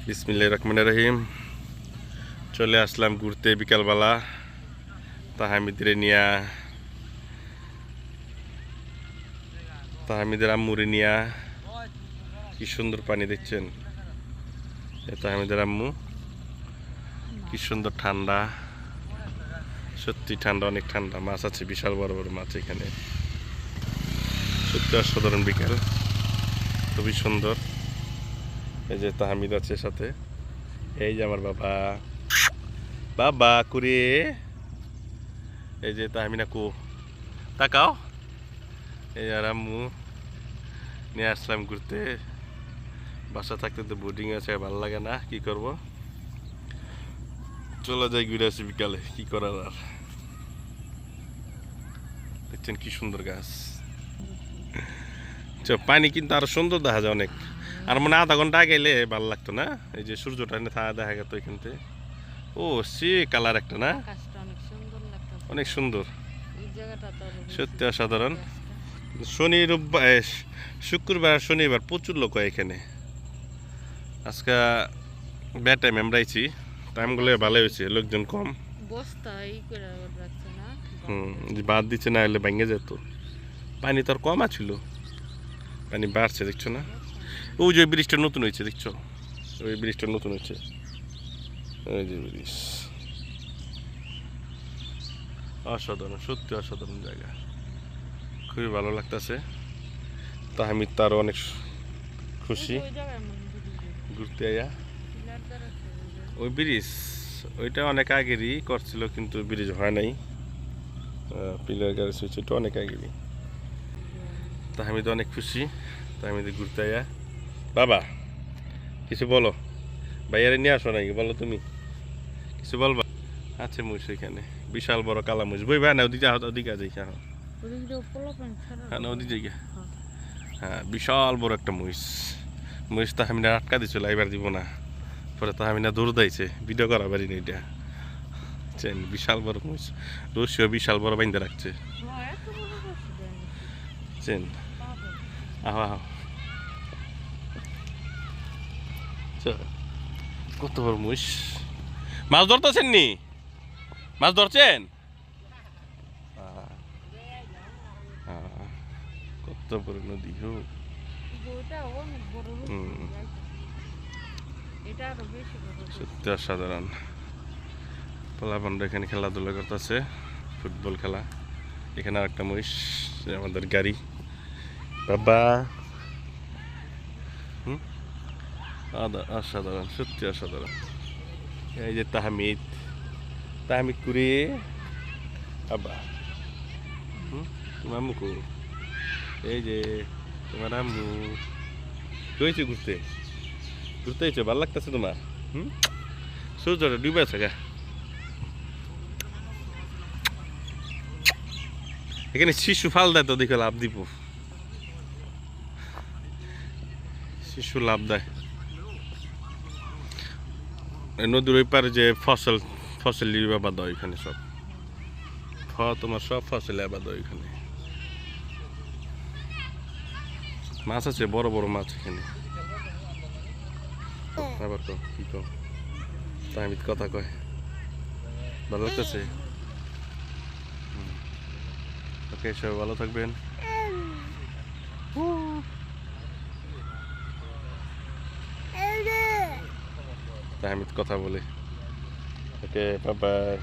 বিসমিল্লাহির রহমানির রহিম। চলে আসলাম ঘুরতে বিকালবেলা তাহমিদের নিয়া, তাহমিদের আম্মুরে নিয়া। কি সুন্দর পানি দেখছেন, তাহমিদের আম্মু। কি সুন্দর ঠান্ডা, সত্যি ঠান্ডা, অনেক ঠান্ডা। মাছ আছে, বিশাল বড় বড় মাছ এখানে। সত্যি অসাধারণ বিকাল, খুবই সুন্দর। এই যে তাহমিদ আছে সাথে, এই যে আমার বাবা, বাবা কুরে। এই যে তাহমিনা কু, তাকাও। এই আর আম্মু নিয়ে আসলাম ঘুরতে। বাসা থাকতে তো বোর্ডিং আছে, ভালো লাগে না, কি করব। চলে যাই ঘুরে আসি বিকালে, কি করার আর। দেখছেন কি সুন্দর গাছ। পানি কিন্তু আরো সুন্দর দেখা যায় অনেক। আর মনে আধা ঘন্টা গেলে ভালো লাগতো না, এই যে সূর্যটা দেখা গেত এখান থেকে। ও সে কালার একটা না, অনেক সুন্দর, সত্যি অসাধারণ। শনি রোববার, শুক্রবার শনিবার প্রচুর লোক হয় এখানে। আজকে ব্যাড টাইম আমরা আইছি, টাইমগুলো ভালো হয়েছে, লোকজন কম। বাদ দিচ্ছে, না হলে ভেঙে যেত। পানি তো আর কম আছিল, পানি বাড়ছে, দেখছো না? ওই যে ব্রিজটা নতুন হয়েছে, দেখছো? ওই ব্রিজটা নতুন হয়েছে, ওই যে ব্রিজ। অসাধারণ, সত্যি অসাধারণ জায়গা, খুবই ভালো লাগতেছে। তাহমিদ তো আরো অনেক খুশি ঘুরতে আয়া। ওই ব্রিজ ওইটা অনেক আগেরই করছিল, কিন্তু ব্রিজ হয় নাই। পিলার গাড়ি হয়েছে, এটা অনেক আগেরই। তাহমিদ অনেক খুশি, তাহমিদ ঘুরতে আয়া। বাবা কিছু বলো, ভাইয়ারে নিয়ে আসো নাকি, বলো তুমি কিছু বলবা। আছে মুস এখানে, বিশাল বড় কালা মুস। বই ভাই না, ওদিকে ওদিকে যাই, হ্যাঁ ওদিকে যাই। হ্যাঁ বিশাল বড় একটা মহিষ। মহিষ তাহমিনা আটকা দিছিল, এবার দিব না। পরে তাহমিনা দৌড় দিয়েছে, ভিডিও করা পারিনি এটা। চেন বিশাল বড় মহিষ, রশিও বিশাল বড় বাইন্দা রাখছে। চেন আহ আহ, কত বড় মহিষ। মাছ ধরতেছেন নি? মাছ ধরছেন? কত বড় নদী হোক, সত্যি অসাধারণ। পোলাপান্ড এখানে খেলাধুলা করতেছে, ফুটবল খেলা। এখানে আর একটা মহিষ, আমাদের গাড়ি। বাবা অসাধারণ, সত্যি অসাধারণ। এই যে তাহমিদ, তাহমিদ কুড়ি বাবা। তোমার মুখু, এই যে তোমার আম্মু। হয়েছে ঘুরতে, ঘুরতে হয়েছে, ভালো লাগতেছে তোমার? সূর্যটা ডুবে আছে গা। এখানে শিশু ফাল দেয় তো, দেখে লাভ দিব। শিশু লাভ দেয়। নদীর ওই পারে যে ফসল আবাদ হয় এখানে, সব তোমার সব ফসল আবাদ হয় এখানে। মাছ আছে, বড় বড় মাছ এখানে। আবার তো কি কম, তাহমিদ কথা কয়, ভালো লাগতেছে। ওকে, সবাই ভালো থাকবেন। তাহমিদ কথা বলে। ওকে, বাই বাই।